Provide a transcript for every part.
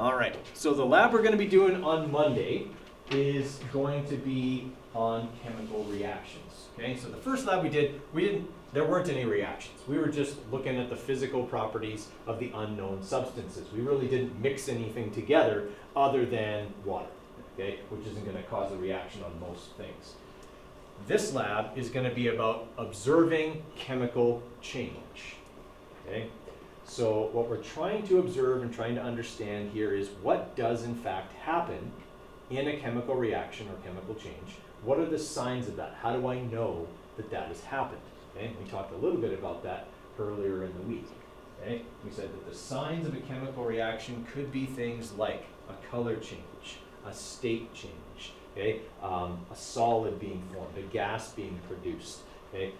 All right, so the lab we're going to be doing on Monday is going to be on chemical reactions. Okay, so the first lab there weren't any reactions. We were just looking at the physical properties of the unknown substances. We really didn't mix anything together other than water, okay, which isn't going to cause a reaction on most things. This lab is going to be about observing chemical change. Okay? So what we're trying to observe and trying to understand here is what does in fact happen in a chemical reaction or chemical change. What are the signs of that? How do I know that that has happened? Okay? We talked a little bit about that earlier in the week. Okay? We said that the signs of a chemical reaction could be things like a color change, a state change, okay? A solid being formed, a gas being produced, okay?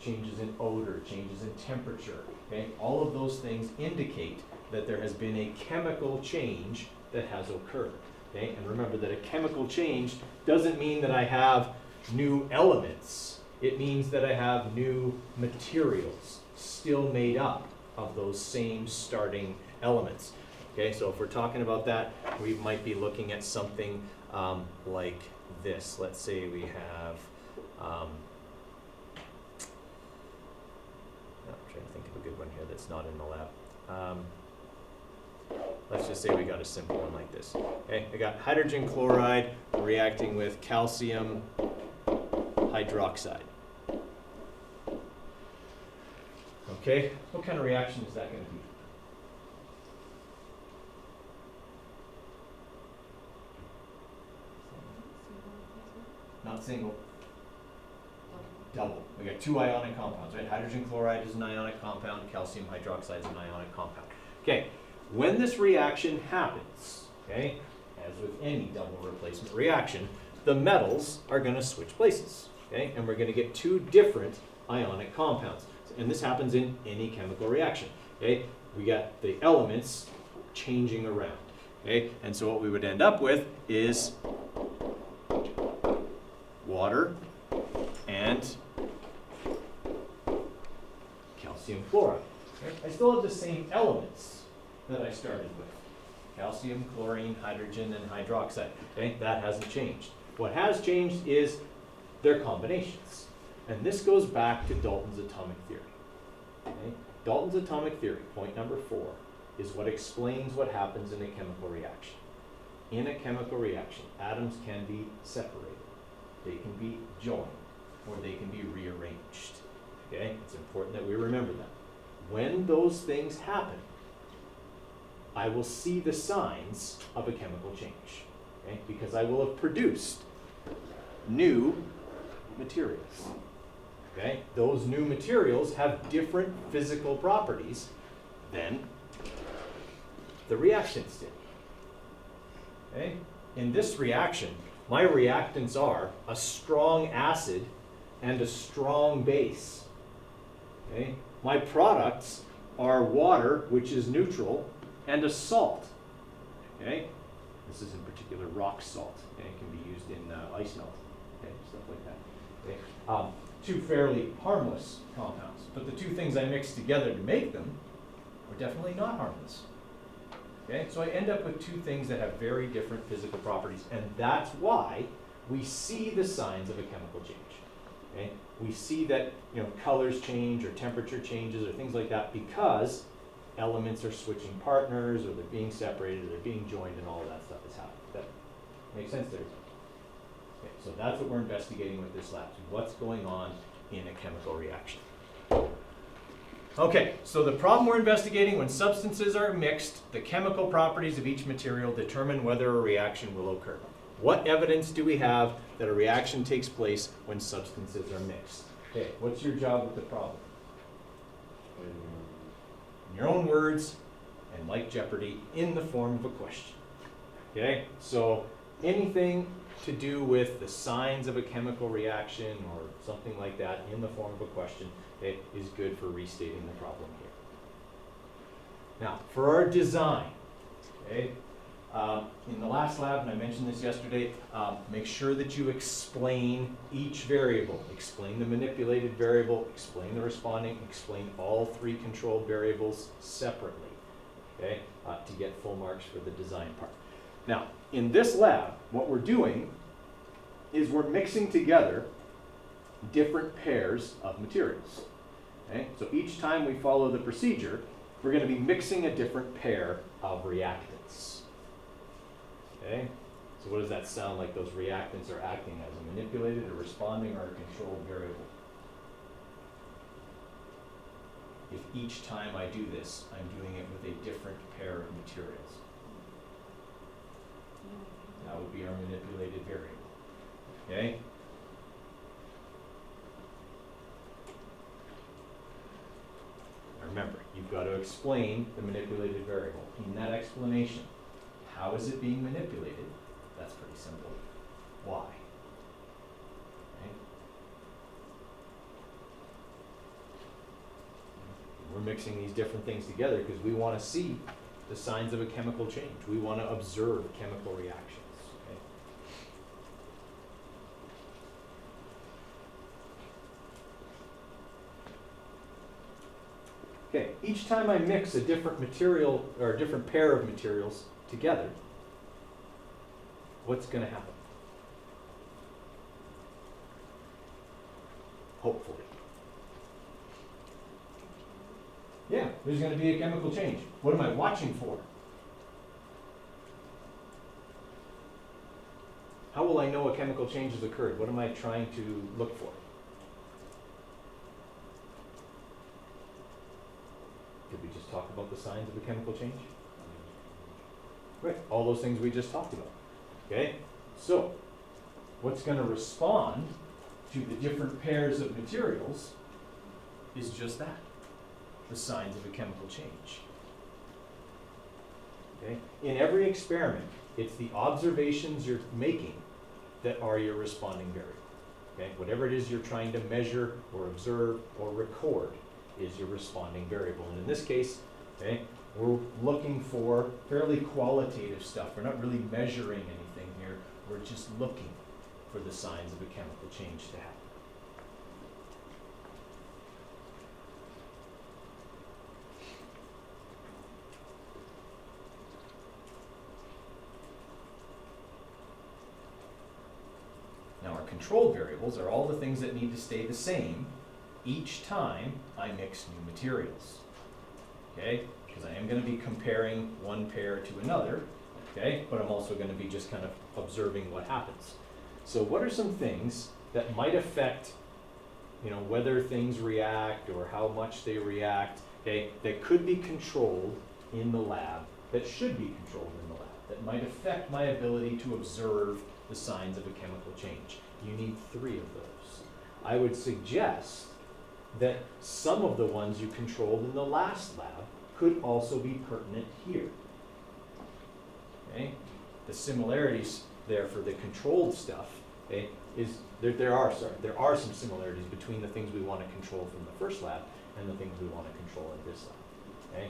Changes in odor, changes in temperature, okay? All of those things indicate that there has been a chemical change that has occurred, okay? And remember that a chemical change doesn't mean that I have new elements. It means that I have new materials still made up of those same starting elements. Okay, so if we're talking about that, we might be looking at something like this. Let's say we have, I'm trying to think of a good one here that's not in the lab. Let's just say we got a simple one like this. Okay, I got hydrogen chloride reacting with calcium hydroxide. Okay, what kind of reaction is that going to be? Not single, double. We got two ionic compounds, right? Hydrogen chloride is an ionic compound, calcium hydroxide is an ionic compound. Okay, when this reaction happens, okay, as with any double replacement reaction, the metals are going to switch places, okay? And we're going to get two different ionic compounds. And this happens in any chemical reaction, okay? We got the elements changing around, okay? And so what we would end up with is water and calcium chloride. Okay? I still have the same elements that I started with. Calcium, chlorine, hydrogen, and hydroxide. Okay? That hasn't changed. What has changed is their combinations. And this goes back to Dalton's atomic theory. Okay? Dalton's atomic theory, point number 4, is what explains what happens in a chemical reaction. In a chemical reaction, atoms can be separated. They can be joined, or they can be rearranged. Okay? It's important that we remember that. When those things happen, I will see the signs of a chemical change. Okay? Because I will have produced new materials. Okay? Those new materials have different physical properties than the reactants did. Okay? In this reaction, my reactants are a strong acid and a strong base. Okay? My products are water, which is neutral, and a salt. Okay? This is in particular rock salt. Okay? It can be used in ice melt. Okay? Stuff like that. Okay? Two fairly harmless compounds, but the two things I mix together to make them are definitely not harmless. Okay, so I end up with two things that have very different physical properties, and that's why we see the signs of a chemical change. Okay, we see that colors change or temperature changes or things like that because elements are switching partners, or they're being separated, or they're being joined, and all of that stuff is happening. That makes sense there? Okay, so that's what we're investigating with this lab. What's going on in a chemical reaction? Okay, so the problem we're investigating: when substances are mixed, the chemical properties of each material determine whether a reaction will occur. What evidence do we have that a reaction takes place when substances are mixed? Okay, what's your job with the problem? In your own words, and like Jeopardy, in the form of a question. Okay, so anything to do with the signs of a chemical reaction or something like that in the form of a question, it is good for restating the problem here. Now, for our design, okay, in the last lab, and I mentioned this yesterday, make sure that you explain each variable. Explain the manipulated variable, explain the responding, explain all three controlled variables separately. Okay? to get full marks for the design part. Now, in this lab, what we're doing is we're mixing together different pairs of materials. Okay? So each time we follow the procedure, we're going to be mixing a different pair of reactants. Okay? So what does that sound like? Those reactants are acting as a manipulated, a responding, or a controlled variable. If each time I do this, I'm doing it with a different pair of materials. That would be our manipulated variable. Okay? Now remember, you've got to explain the manipulated variable. In that explanation, how is it being manipulated? That's pretty simple. Why? Okay? We're mixing these different things together because we want to see the signs of a chemical change. We want to observe chemical reactions. Okay, each time I mix a different material or a different pair of materials together, what's going to happen? Hopefully. Yeah, there's going to be a chemical change. What am I watching for? How will I know a chemical change has occurred? What am I trying to look for? Did we just talk about the signs of a chemical change? Right, all those things we just talked about. Okay, so what's going to respond to the different pairs of materials is just that, the signs of a chemical change. Okay, in every experiment, it's the observations you're making that are your responding variable. Okay, whatever it is you're trying to measure or observe or record is your responding variable. And in this case, okay, we're looking for fairly qualitative stuff. We're not really measuring anything here. We're just looking for the signs of a chemical change to happen. Now, our control variables are all the things that need to stay the same each time I mix new materials. Okay? Because I am going to be comparing one pair to another, okay? But I'm also going to be just kind of observing what happens. So what are some things that might affect, whether things react or how much they react, okay, that could be controlled in the lab, that should be controlled in the lab, that might affect my ability to observe the signs of a chemical change? You need 3 of those. I would suggest that some of the ones you controlled in the last lab could also be pertinent here. Okay? The similarities there for the controlled stuff, okay, is there are some similarities between the things we want to control from the first lab and the things we want to control in this lab. Okay?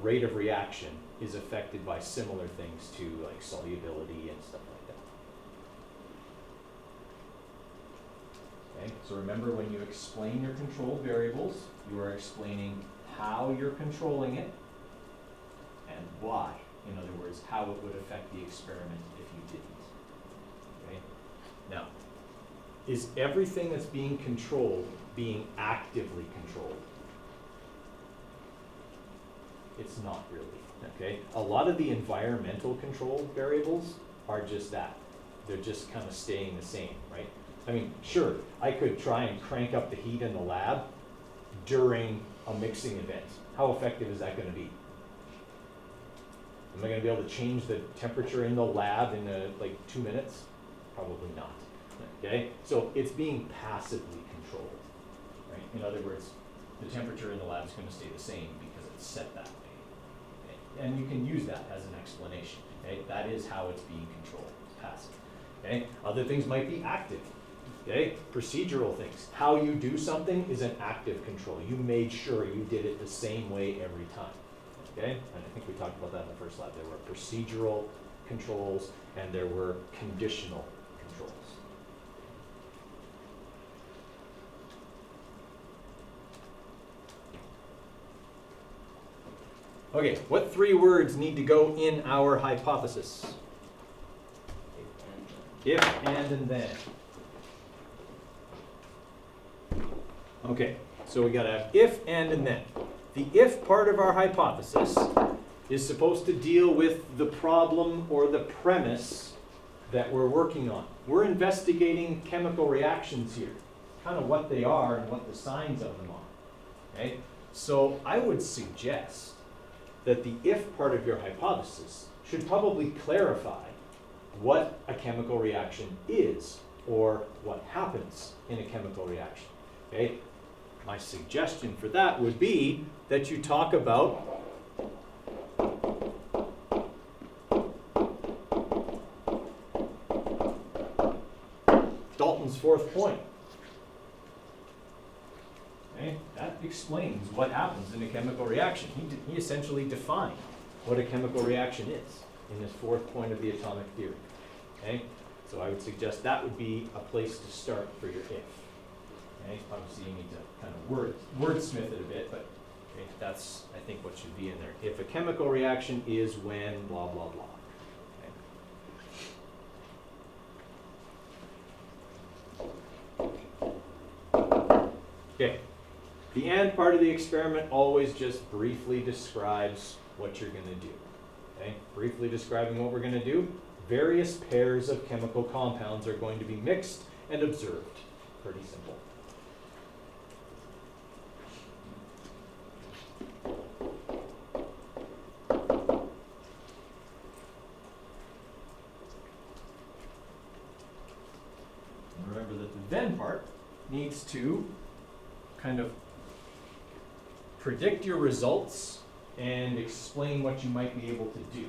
Rate of reaction is affected by similar things to like solubility and stuff like that. Okay? So remember, when you explain your controlled variables, you are explaining how you're controlling it and why. In other words, how it would affect the experiment if you didn't. Okay? Now, is everything that's being controlled being actively controlled? It's not really. Okay? A lot of the environmental control variables are just that. They're just kind of staying the same, right? I mean, sure, I could try and crank up the heat in the lab during a mixing event. How effective is that going to be? Am I going to be able to change the temperature in the lab in like 2 minutes? Probably not. Okay, so it's being passively controlled, right? In other words, the temperature in the lab is going to stay the same because it's set that way. Okay? And you can use that as an explanation. Okay, that is how it's being controlled. It's passive. Okay, other things might be active. Okay, procedural things. How you do something is an active control. You made sure you did it the same way every time. Okay, and I think we talked about that in the first lab. There were procedural controls and there were conditional controls. Okay, what 3 words need to go in our hypothesis? If, and then. Okay, so we got to have if, and then. The if part of our hypothesis is supposed to deal with the problem or the premise that we're working on. We're investigating chemical reactions here, kind of what they are and what the signs of them are. Okay? So I would suggest that the if part of your hypothesis should probably clarify what a chemical reaction is or what happens in a chemical reaction. Okay? My suggestion for that would be that you talk about Dalton's 4th point. Okay? That explains what happens in a chemical reaction. He essentially defined what a chemical reaction is in his 4th point of the atomic theory. Okay? So I would suggest that would be a place to start for your if. Okay? Obviously you need to kind of wordsmith it a bit, but okay, that's, I think, what should be in there. If a chemical reaction is when blah, blah, blah. Okay. The and part of the experiment always just briefly describes what you're going to do. Okay? Briefly describing what we're going to do. Various pairs of chemical compounds are going to be mixed and observed. Pretty simple. Remember that the then part needs to kind of predict your results and explain what you might be able to do.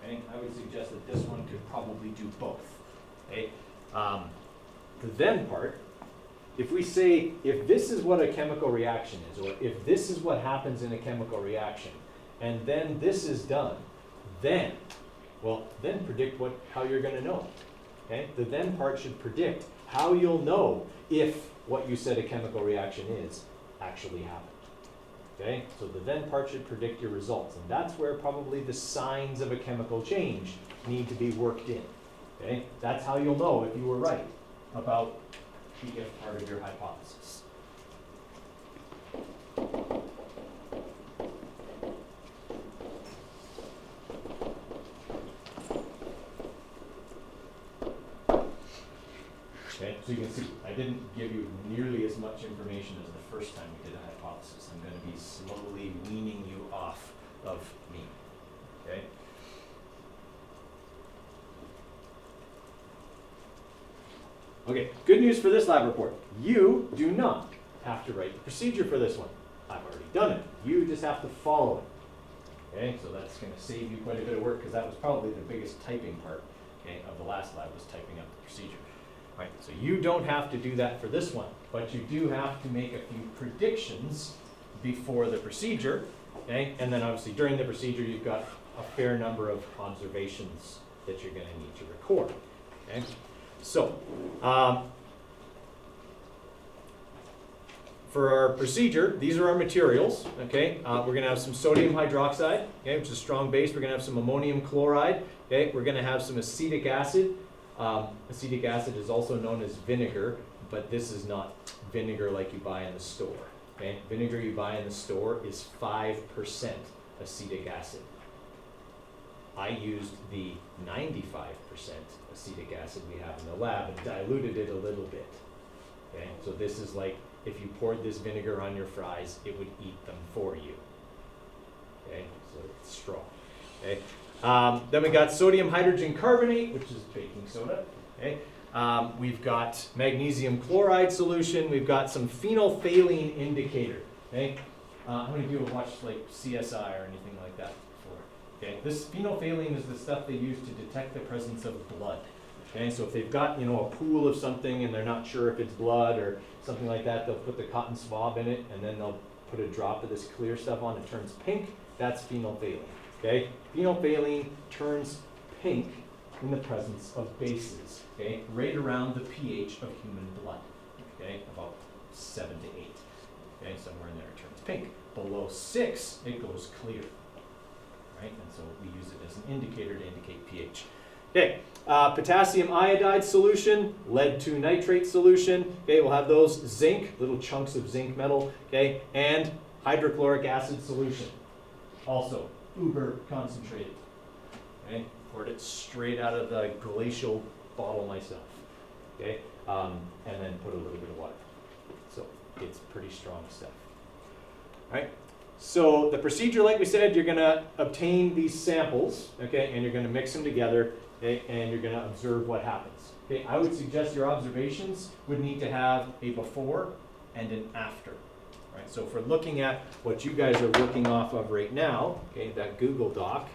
Okay? I would suggest that this one could probably do both. Okay? The then part, if we say, if this is what a chemical reaction is, or if this is what happens in a chemical reaction, and then this is done, then, well, then predict how you're going to know. Okay? The then part should predict how you'll know if what you said a chemical reaction is actually happened. Okay? So the then part should predict your results, and that's where probably the signs of a chemical change need to be worked in. Okay? That's how you'll know if you were right about the if part of your hypothesis. Okay, so you can see, I didn't give you nearly as much information as the first time we did a hypothesis. I'm going to be slowly weaning you off of me. Okay? Okay, good news for this lab report. You do not have to write the procedure for this one. I've already done it. You just have to follow it. Okay, so that's going to save you quite a bit of work because that was probably the biggest typing part, okay, of the last lab, was typing up the procedure. Right, so you don't have to do that for this one, but you do have to make a few predictions before the procedure, okay? And then obviously during the procedure, you've got a fair number of observations that you're going to need to record, okay? So, for our procedure, these are our materials, okay? We're going to have some sodium hydroxide, okay, which is a strong base. We're going to have some ammonium chloride, okay? We're going to have some acetic acid. Acetic acid is also known as vinegar, but this is not vinegar like you buy in the store. Okay? Vinegar you buy in the store is 5% acetic acid. I used the 95% acetic acid we have in the lab and diluted it a little bit. Okay? So this is like if you poured this vinegar on your fries, it would eat them for you. Okay? So it's strong. Okay? Then we got sodium hydrogen carbonate, which is baking soda. Okay? We've got magnesium chloride solution. We've got some phenolphthalein indicator. Okay? How many people have watched like CSI or anything like that before? Okay? This phenolphthalein is the stuff they use to detect the presence of blood. Okay? So if they've got, you know, a pool of something and they're not sure if it's blood or something like that, they'll put the cotton swab in it and then they'll put a drop of this clear stuff on. It turns pink. That's phenolphthalein. Okay? Phenolphthalein turns pink in the presence of bases, okay? Right around the pH of human blood, okay? About 7 to 8, okay? Somewhere in there it turns pink. below 6, it goes clear, right? And so we use it as an indicator to indicate pH. Okay, potassium iodide solution, lead 2 nitrate solution. Okay, we'll have those zinc, little chunks of zinc metal. Okay, and hydrochloric acid solution, also uber concentrated. Okay, poured it straight out of the glacial bottle myself. Okay, and then put a little bit of water. So it's pretty strong stuff. All right. So the procedure, like we said, you're going to obtain these samples, okay, and you're going to mix them together, okay, and you're going to observe what happens. Okay, I would suggest your observations would need to have a before and an after. Right. So if we're looking at what you guys are working off of right now, okay, that Google Doc.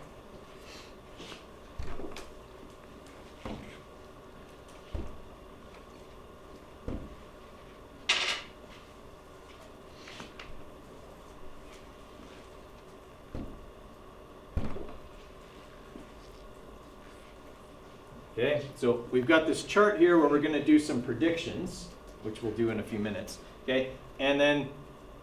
Okay, so we've got this chart here where we're going to do some predictions, which we'll do in a few minutes. Okay, and then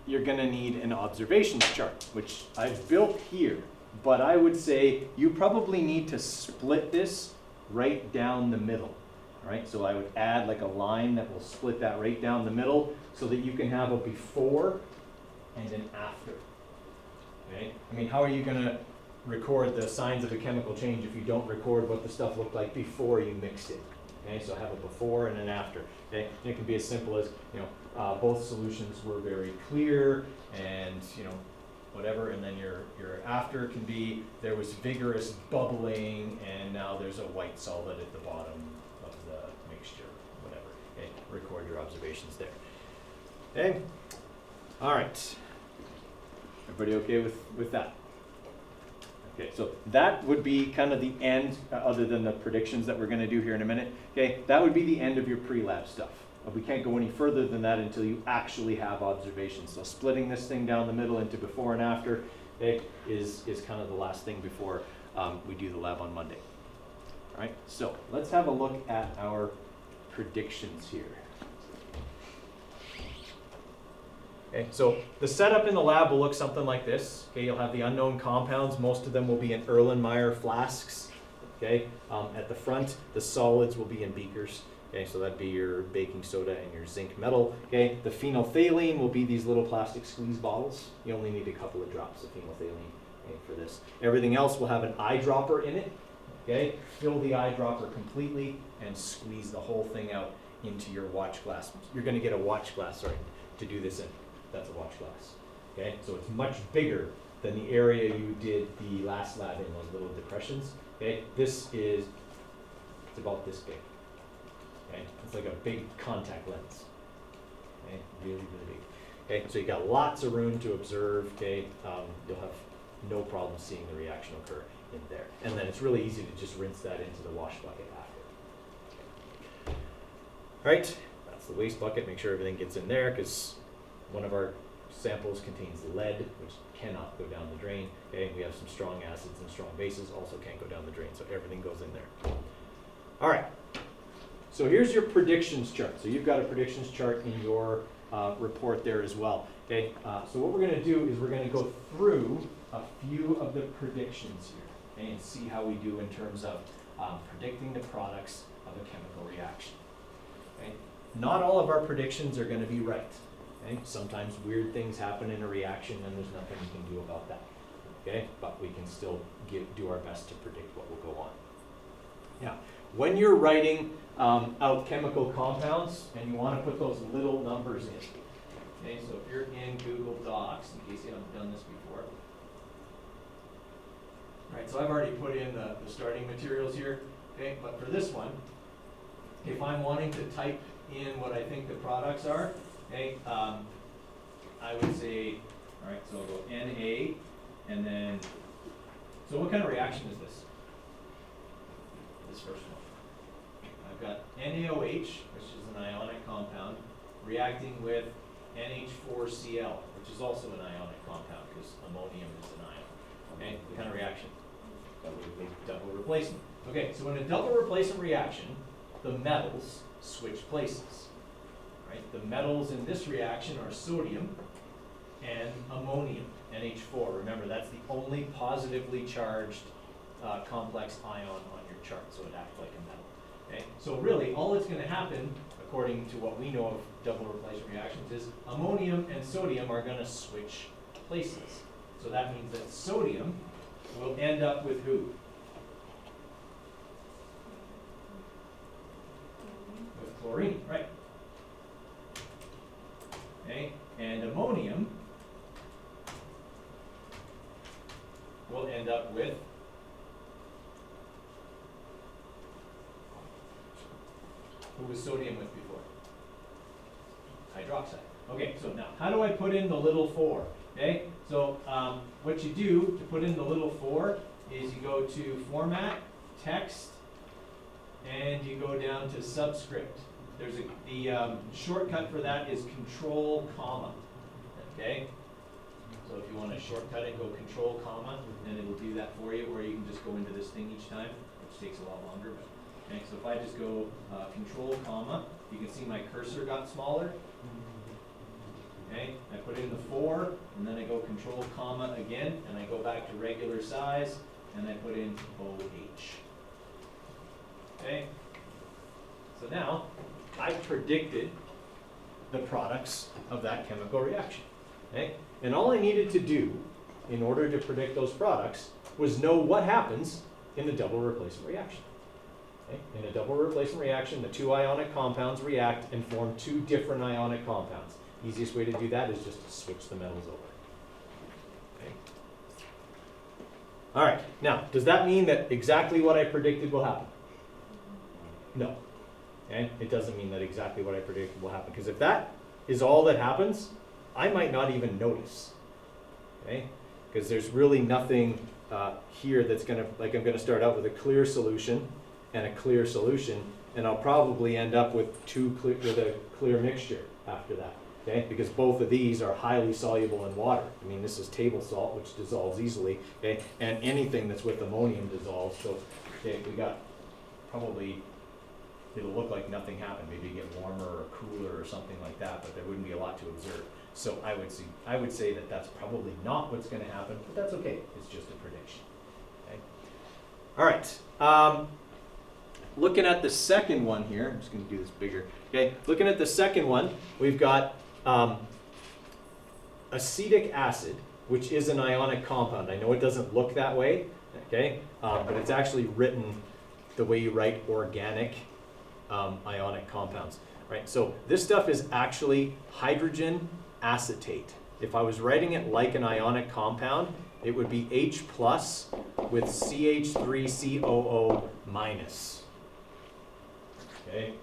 you're going to need an observations chart, which I've built here. But I would say you probably need to split this right down the middle. All right, so I would add like a line that will split that right down the middle so that you can have a before and an after. Okay, I mean, how are you going to record the signs of a chemical change if you don't record what the stuff looked like before you mixed it? Okay, so have a before and an after. Okay, and it can be as simple as, you know, both solutions were very clear, and you know, whatever, and then your after can be there was vigorous bubbling, and now there's a white solid at the bottom of the mixture, whatever. Okay, record your observations there. Okay, all right. Everybody okay with that? Okay, so that would be kind of the end, other than the predictions that we're going to do here in a minute. Okay, that would be the end of your pre-lab stuff. We can't go any further than that until you actually have observations. So splitting this thing down the middle into before and after, okay, is kind of the last thing before we do the lab on Monday. All right, so let's have a look at our predictions here. Okay, so the setup in the lab will look something like this. Okay, you'll have the unknown compounds. Most of them will be in Erlenmeyer flasks. Okay, at the front, the solids will be in beakers. Okay, so that'd be your baking soda and your zinc metal. Okay, the phenolphthalein will be these little plastic squeeze bottles. You only need a couple of drops of phenolphthalein for this. Everything else will have an eyedropper in it. Okay, fill the eyedropper completely and squeeze the whole thing out into your watch glass. You're going to get a watch glass, sorry, to do this in. That's a watch glass. Okay, so it's much bigger than the area you did the last lab in, those little depressions. Okay, this is, it's about this big. Okay, it's like a big contact lens. Okay, really, really big. Okay, so you got lots of room to observe. Okay, you'll have no problem seeing the reaction occur in there. And then it's really easy to just rinse that into the wash bucket after. All right, that's the waste bucket. Make sure everything gets in there, because one of our samples contains lead, which cannot go down the drain. Okay, we have some strong acids and strong bases, also can't go down the drain, so everything goes in there. All right, so here's your predictions chart. So you've got a predictions chart in your report there as well. Okay, so what we're going to do is we're going to go through a few of the predictions here, okay, and see how we do in terms of predicting the products of a chemical reaction. Okay, not all of our predictions are going to be right. Okay? Sometimes weird things happen in a reaction and there's nothing we can do about that. Okay? But we can still do our best to predict what will go on. Now, when you're writing out chemical compounds and you want to put those little numbers in, okay, so if you're in Google Docs, in case you haven't done this before. All right, so I've already put in the starting materials here, okay, but for this one, if I'm wanting to type in what I think the products are, okay, I would say, all right, so I'll go Na, and then, so what kind of reaction is this? This first one. I've got NaOH, which is an ionic compound, reacting with NH4Cl, which is also an ionic compound, because ammonium is an ion. Okay, what kind of reaction? Double replacement. Okay, so in a double replacement reaction, the metals switch places. Right? The metals in this reaction are sodium and ammonium, NH4. Remember, that's the only positively charged complex ion on your chart, so it acts like a metal. Okay? So really, all that's going to happen, according to what we know of double replacement reactions, is ammonium and sodium are going to switch places. So that means that sodium will end up with who? With chlorine, right? Okay? And ammonium will end up with who was sodium with before? Hydroxide. Okay, so now how do I put in the little 4? Okay, so what you do to put in the little 4 is you go to Format, Text, and you go down to Subscript. There's the shortcut for that is Control, comma. Okay, so if you want to shortcut it, go Control, comma, and it'll do that for you, or you can just go into this thing each time, which takes a lot longer. But, okay, so if I just go Control, comma, you can see my cursor got smaller. Okay, I put in the 4, and then I go Control, comma again, and I go back to regular size, and I put in OH. Okay, so now I've predicted the products of that chemical reaction. Okay, and all I needed to do in order to predict those products was know what happens in a double replacement reaction. Okay? In a double replacement reaction, the 2 ionic compounds react and form 2 different ionic compounds. Easiest way to do that is just to switch the metals over. Okay. All right, now, does that mean that exactly what I predicted will happen? No. Okay? It doesn't mean that exactly what I predicted will happen, because if that is all that happens, I might not even notice. Okay? Because there's really nothing here that's going to, like I'm going to start out with a clear solution and a clear solution, and I'll probably end up with a clear mixture after that. Okay, because both of these are highly soluble in water. I mean, this is table salt, which dissolves easily, okay, and anything that's with ammonium dissolves. So, okay, we got probably, it'll look like nothing happened. Maybe get warmer or cooler or something like that, but there wouldn't be a lot to observe. So I would say that that's probably not what's going to happen, but that's okay. It's just a prediction. Okay. All right. Looking at the second one here, I'm just going to do this bigger. Okay. Looking at the second one, we've got acetic acid, which is an ionic compound. I know it doesn't look that way, okay, but it's actually written the way you write organic ionic compounds, right? So this stuff is actually hydrogen acetate. If I was writing it like an ionic compound, it would be H plus with CH3COO minus. Okay?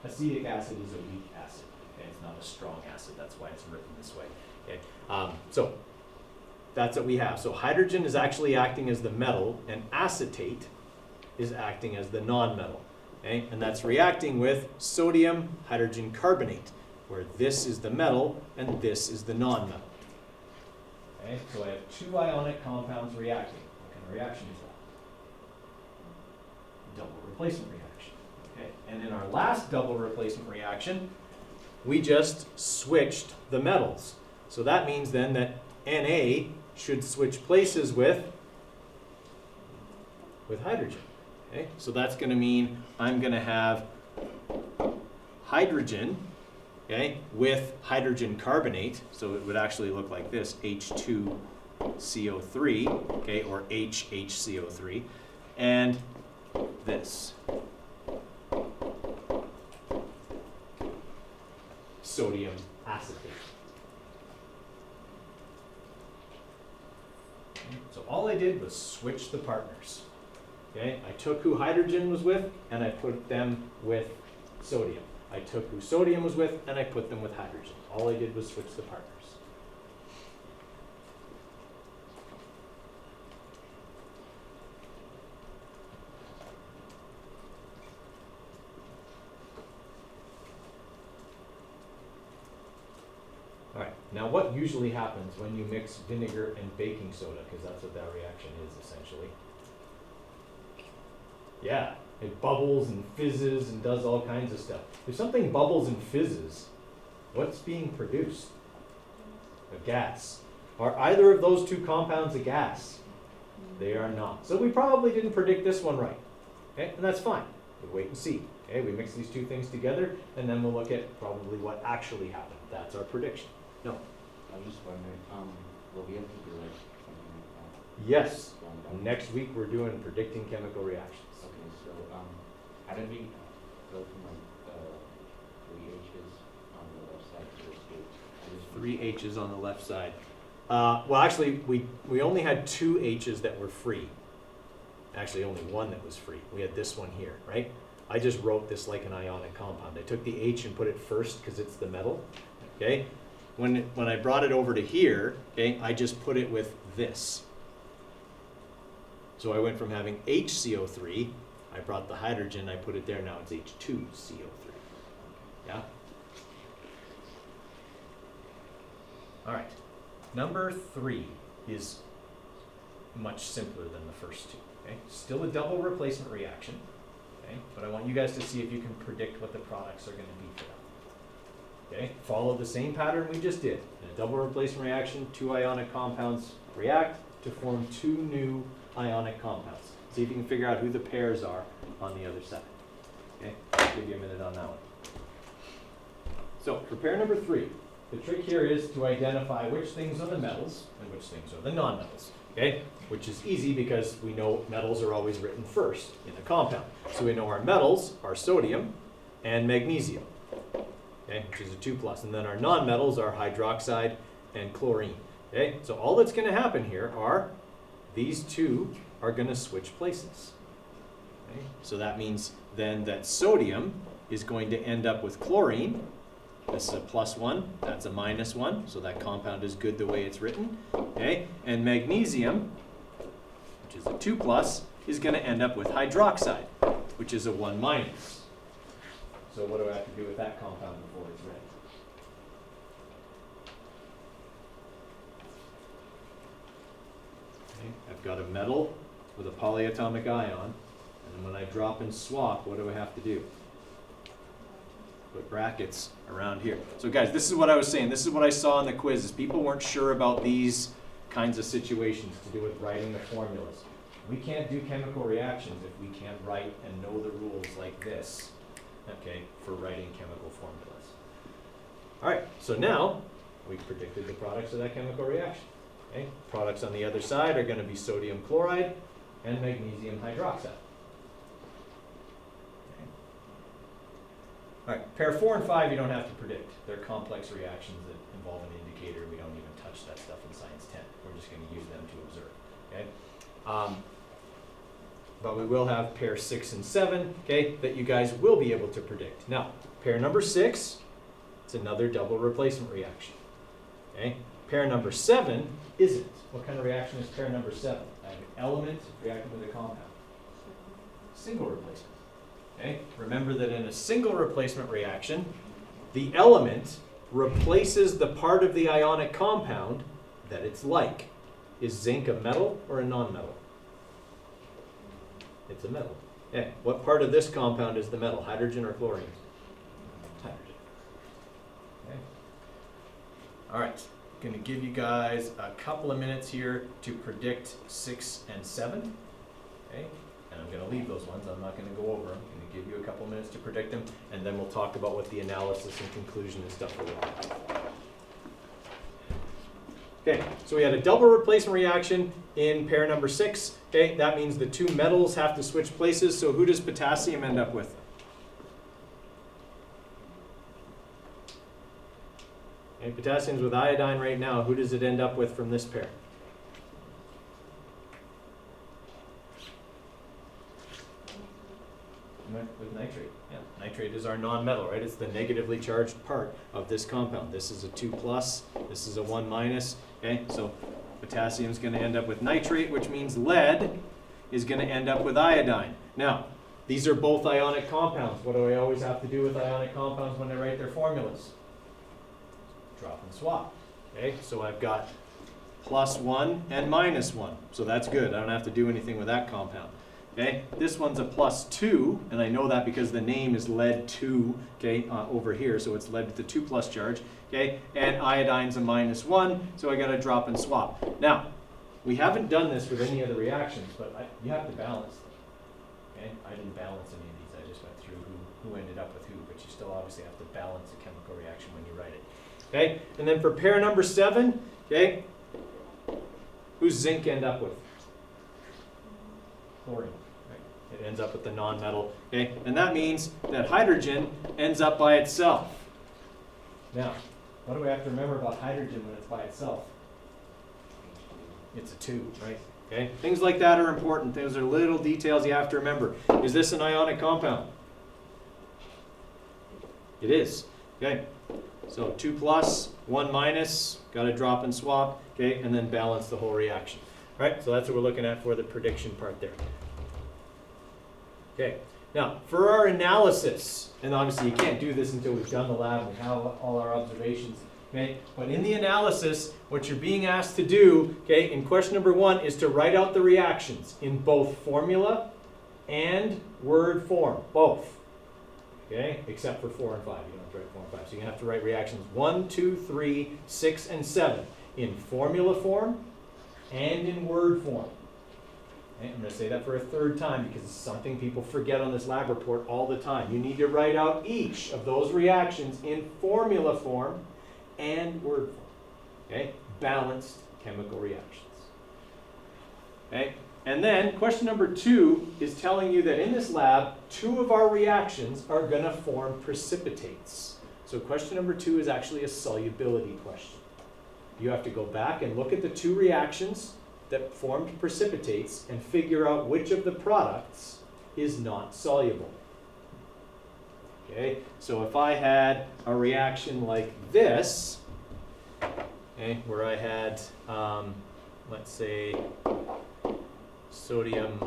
Acetic acid is a weak acid. Okay? It's not a strong acid. That's why it's written this way. Okay? So that's what we have. So hydrogen is actually acting as the metal, and acetate is acting as the non-metal. Okay? And that's reacting with sodium hydrogen carbonate, where this is the metal and this is the non-metal. Okay? So I have 2 ionic compounds reacting. What kind of reaction is that? Double replacement reaction. Okay? And in our last double replacement reaction, we just switched the metals. So that means then that Na should switch places with hydrogen. Okay? So that's going to mean I'm going to have hydrogen, okay, with hydrogen carbonate. So it would actually look like this, H2CO3, okay, or HHCO3, and this, sodium acetate. Okay, so all I did was switch the partners. Okay, I took who hydrogen was with and I put them with sodium. I took who sodium was with and I put them with hydrogen. All I did was switch the partners. All right, now what usually happens when you mix vinegar and baking soda, because that's what that reaction is essentially. Yeah, it bubbles and fizzes and does all kinds of stuff. If something bubbles and fizzes, what's being produced? a gas. Are either of those two compounds a gas? They are not. So we probably didn't predict this one right. Okay, and that's fine. We'll wait and see. Okay, we mix these two things together, and then we'll look at probably what actually happened. That's our prediction. No? I was just wondering, will we have to do like something like that? Yes. Down? Next week we're doing predicting chemical reactions. Okay, so how did we go from like 3 H's on the left side to this 3 H's on the left side. Well, actually, we only had 2 H's that were free. Actually, only one that was free. We had this one here, right? I just wrote this like an ionic compound. I took the H and put it first because it's the metal, okay? When I brought it over to here, okay, I just put it with this. So I went from having HCO3, I brought the hydrogen, I put it there, now it's H2CO3, yeah? All right, number 3 is much simpler than the first two, okay? Still a double replacement reaction, okay? But I want you guys to see if you can predict what the products are gonna be for them. Okay, follow the same pattern we just did. In a double replacement reaction, 2 ionic compounds react to form 2 new ionic compounds. See if you can figure out who the pairs are on the other side. Okay, I'll give you a minute on that one. So for pair number 3, the trick here is to identify which things are the metals and which things are the non-metals. Okay, which is easy because we know metals are always written first in a compound. So we know our metals are sodium and magnesium. Okay, which is a 2+. And then our non-metals are hydroxide and chlorine. Okay, so all that's going to happen here are these two are going to switch places. Okay, so that means then that sodium is going to end up with chlorine. This is a +1, that's a -1, so that compound is good the way it's written. Okay, and magnesium, which is a 2+, is going to end up with hydroxide, which is a 1-. So what do I have to do with that compound before it's ready? Okay, I've got a metal with a polyatomic ion, and when I drop and swap, what do I have to do? Put brackets around here. So guys, this is what I was saying. This is what I saw in the quizzes. People weren't sure about these kinds of situations to do with writing the formulas. We can't do chemical reactions if we can't write and know the rules like this. Okay, for writing chemical formulas. All right, so now we've predicted the products of that chemical reaction. Okay, products on the other side are going to be sodium chloride and magnesium hydroxide. Okay. All right, pair 4 and 5 you don't have to predict. They're complex reactions that involve an indicator. We don't even touch that stuff in Science 10. We're just going to use them to observe. Okay. But we will have pair 6 and 7, okay, that you guys will be able to predict. Now, pair number 6, it's another double replacement reaction. Okay, pair number 7 isn't. What kind of reaction is pair number 7? I have an element reacting with a compound. Single replacement. Okay, remember that in a single replacement reaction, the element replaces the part of the ionic compound that it's like. Is zinc a metal or a non-metal? It's a metal. Yeah. What part of this compound is the metal? Hydrogen or chlorine? Hydrogen. Okay. All right. Going to give you guys a couple of minutes here to predict 6 and 7. Okay. And I'm going to leave those ones. I'm not going to go over them. I'm going to give you a couple of minutes to predict them, and then we'll talk about what the analysis and conclusion and stuff will look like. Okay, so we had a double replacement reaction in pair number 6. Okay, that means the 2 metals have to switch places. So who does potassium end up with? Okay, potassium's with iodine right now. Who does it end up with from this pair? With nitrate. Yeah, nitrate is our non-metal, right? It's the negatively charged part of this compound. This is a 2+, this is a 1-. Okay, so potassium is going to end up with nitrate, which means lead is going to end up with iodine. Now, these are both ionic compounds. What do I always have to do with ionic compounds when I write their formulas? Drop and swap. Okay, so I've got +1 and -1. So that's good. I don't have to do anything with that compound. Okay, this one's a +2, and I know that because the name is lead 2, okay, over here, so it's lead with the 2+ charge. okay, and iodine's a -1, so I gotta drop and swap. Now, we haven't done this with any of the reactions, but you have to balance them, okay? I didn't balance any of these, I just went through who ended up with who, but you still obviously have to balance a chemical reaction when you write it, okay? And then for pair number 7, okay, who's zinc end up with? Chlorine. It ends up with the non-metal, okay? And that means that hydrogen ends up by itself. Now, what do we have to remember about hydrogen when it's by itself? It's a 2, right? Okay? Things like that are important. Those are little details you have to remember. Is this an ionic compound? It is, okay? So 2 plus, 1 minus, got to drop and swap, okay? And then balance the whole reaction. All right, so that's what we're looking at for the prediction part there. Okay, now for our analysis, and obviously you can't do this until we've done the lab and have all our observations, okay? But in the analysis, what you're being asked to do, okay, in question number 1 is to write out the reactions in both formula and word form, both, okay? Except for 4 and 5, you don't have to write 4 and 5. So you're gonna have to write reactions 1, 2, 3, 6, and 7 in formula form and in word form. Okay, I'm going to say that for a 3rd time because it's something people forget on this lab report all the time. You need to write out each of those reactions in formula form and word form. Okay? Balanced chemical reactions. Okay? And then question number 2 is telling you that in this lab, 2 of our reactions are going to form precipitates. So question number 2 is actually a solubility question. You have to go back and look at the 2 reactions that formed precipitates and figure out which of the products is not soluble. Okay, so if I had a reaction like this, okay, where I had, let's say, sodium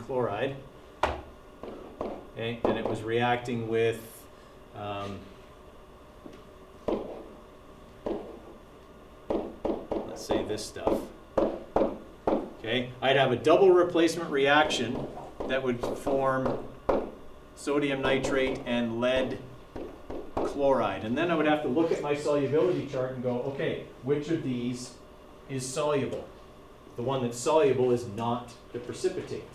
chloride, okay, and it was reacting with say this stuff, okay, I'd have a double replacement reaction that would form sodium nitrate and lead chloride. And then I would have to look at my solubility chart and go, okay, which of these is soluble? The one that's soluble is not the precipitate.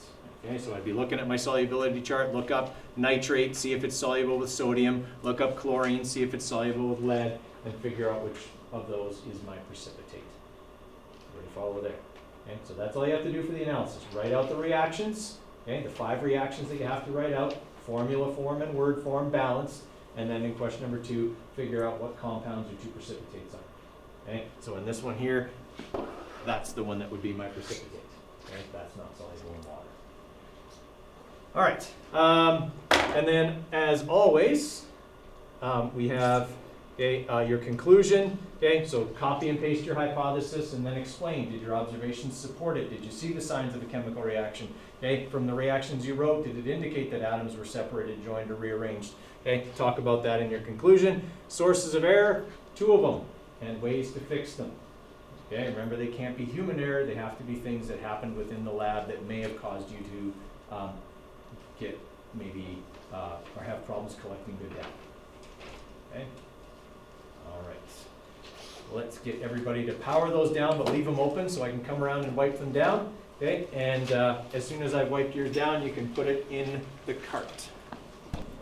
Okay, so I'd be looking at my solubility chart, look up nitrate, see if it's soluble with sodium, look up chlorine, see if it's soluble with lead, and figure out which of those is my precipitate. Everybody follow there? Okay, so that's all you have to do for the analysis. Write out the reactions, okay, the 5 reactions that you have to write out, formula form and word form balanced, and then in question number 2, figure out what compounds your 2 precipitates are. Okay, so in this one here, that's the one that would be my precipitate. Okay, that's not soluble in water. All right, and then as always, we have your conclusion. Okay, so copy and paste your hypothesis and then explain. Did your observations support it? Did you see the signs of a chemical reaction? Okay, from the reactions you wrote, did it indicate that atoms were separated, joined, or rearranged? Okay, talk about that in your conclusion. Sources of error, 2 of them, and ways to fix them. Okay, remember they can't be human error. They have to be things that happened within the lab that may have caused you to get maybe or have problems collecting good data. Okay. All right. Let's get everybody to power those down, but leave them open so I can come around and wipe them down. Okay. And as soon as I've wiped yours down, you can put it in the cart.